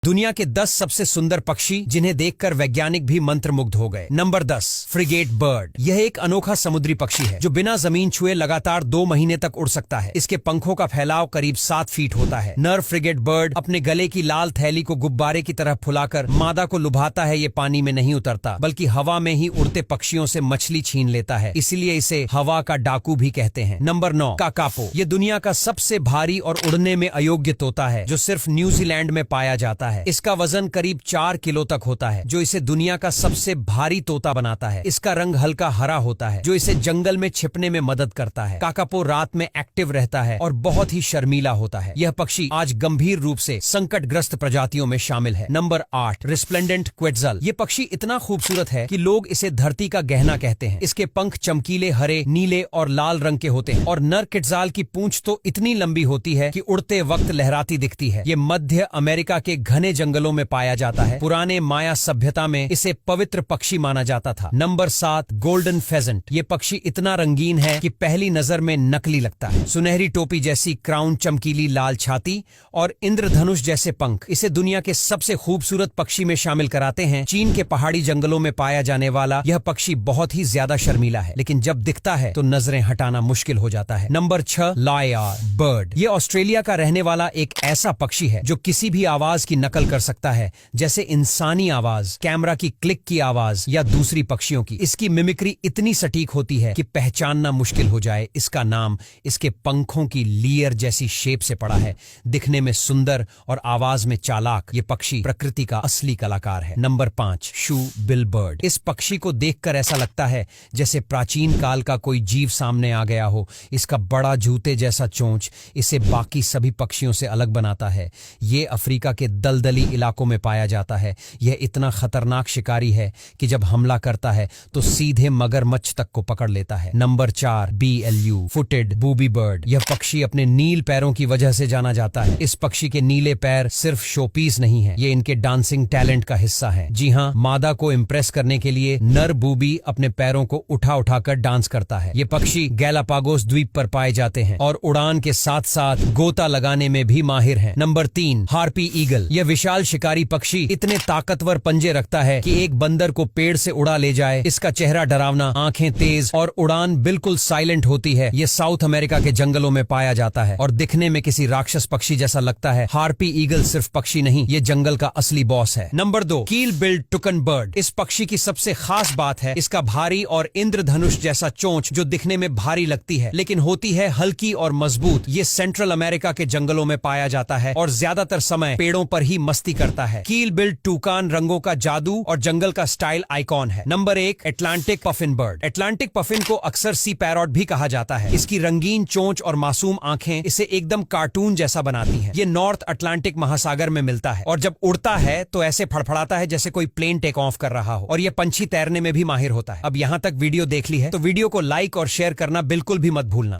दुनिया के 10 सबसे सुंदर पक्षी जिन्हें देखकर वैज्ञानिक भी मंत्रमुग्ध हो गए। Number 10, frigate bird. यह एक अनोखा समुद्री पक्षी है जो बिना जमीन छुए लगातार 2 महीने तक उड़ सकता है। इसके पंखों का फैलाव करीब 7 फीट होता है। नर फ्रिगेट बर्ड अपने गले की लाल थैली को गुब्बारे की तरह फुलाकर मादा को लुभाता है। ये पानी में नहीं उतरता बल्कि हवा में ही उड़ते पक्षियों से मछली छीन लेता है, इसलिए इसे हवा का डाकू भी कहते हैं। Number 9, kakapo. ये दुनिया का सबसे भारी और उड़ने में अयोग्य तोता है जो सिर्फ न्यूजीलैंड में पाया जाता है। इसका वजन करीब 4 किलो तक होता है जो इसे दुनिया का सबसे भारी तोता बनाता है। इसका रंग हल्का हरा होता है जो इसे जंगल में छिपने में मदद करता है। काकापो रात में एक्टिव रहता है और बहुत ही शर्मीला होता है। यह पक्षी आज गंभीर रूप से संकटग्रस्त प्रजातियों में शामिल है। Number 8, resplendent quetzal. ये पक्षी इतना खूबसूरत है कि लोग इसे धरती का गहना कहते हैं। इसके पंख चमकीले हरे, नीले और लाल रंग के होते हैं और नर क्वेट्जल की पूंछ तो इतनी लंबी होती है कि उड़ते वक्त लहराती दिखती है। ये मध्य अमेरिका के घने जंगलों में पाया जाता है। पुराने माया सभ्यता में इसे पवित्र पक्षी माना जाता था। Number 7, golden pheasant. ये पक्षी इतना रंगीन है कि पहली नजर में नकली लगता है। सुनहरी टोपी जैसी क्राउन, चमकीली लाल छाती और इंद्रधनुष जैसे पंख इसे दुनिया के सबसे खूबसूरत पक्षी में शामिल कराते हैं। चीन के पहाड़ी जंगलों में पाया जाने वाला यह पक्षी बहुत ही ज्यादा शर्मीला है, लेकिन जब दिखता है तो नजरें हटाना मुश्किल हो जाता है। Number 6, lyrebird. ये ऑस्ट्रेलिया का रहने वाला एक ऐसा पक्षी है जो किसी भी आवाज की नकल कर सकता है, जैसे इंसानी आवाज, कैमरा की क्लिक की आवाज या दूसरी पक्षियों की। इसकी मिमिक्री इतनी सटीक होती है कि पहचानना मुश्किल हो जाए। इसका नाम इसके पंखों की लीयर जैसी शेप से पड़ा है। दिखने में सुंदर और आवाज में चालाक, ये पक्षी प्रकृति का असली कलाकार है। नंबर 5, शू बिल बर्ड। इस पक्षी को देखकर ऐसा लगता है जैसे प्राचीन काल का कोई जीव सामने आ गया हो। इसका बड़ा जूते जैसा चोंच इसे बाकी सभी पक्षियों से अलग बनाता है। ये अफ्रीका के दलदली इलाकों में पाया जाता है। यह इतना खतरनाक शिकारी है कि जब हमला करता है तो सीधे मगरमच्छ तक को पकड़ लेता है। Number 4, BLU footed booby bird. यह पक्षी अपने नील पैरों की वजह से जाना जाता है। इस पक्षी के नीले पैर सिर्फ शोपीस नहीं है, ये इनके डांसिंग टैलेंट का हिस्सा है। जी हाँ, मादा को इम्प्रेस करने के लिए नर बूबी अपने पैरों को उठा उठाकर डांस करता है। ये पक्षी गैलापागोस द्वीप पर पाए जाते हैं और उड़ान के साथ साथ गोता लगाने में भी माहिर हैं। Number 3, harpy eagle. यह विशाल शिकारी पक्षी इतने ताकतवर पंजे रखता है कि एक बंदर को पेड़ से उड़ा ले जाए। इसका चेहरा डरावना, आंखें तेज और उड़ान बिल्कुल साइलेंट होती है। यह साउथ अमेरिका के जंगलों में पाया जाता है और दिखने में किसी राक्षस पक्षी जैसा लगता है। हार्पी ईगल सिर्फ पक्षी नहीं, ये जंगल का असली बॉस है। नंबर 2, कील बिल्ड टुकन बर्ड। इस पक्षी की सबसे खास बात है इसका भारी और इंद्रधनुष जैसा चोंच जो दिखने में भारी लगती है लेकिन होती है हल्की और मजबूत। ये सेंट्रल अमेरिका के जंगलों में पाया जाता है और ज्यादातर समय पेड़ों पर ही मस्ती करता है। कील बिल्ड टूकान रंगों का जादू और जंगल का स्टाइल आइकॉन है। Number 1, Atlantic puffin bird. Atlantic puffin को अक्सर सी पैरॉट भी कहा जाता है। इसकी रंगीन चोंच और मासूम आंखें इसे एकदम कार्टून जैसा बनाती हैं। ये नॉर्थ अटलांटिक महासागर में मिलता है और जब उड़ता है तो ऐसे फड़फड़ाता है जैसे कोई प्लेन टेक ऑफ कर रहा हो। और ये पंछी तैरने में भी माहिर होता है। अब यहाँ तक वीडियो देख ली है तो वीडियो को लाइक और शेयर करना बिल्कुल भी मत भूलना।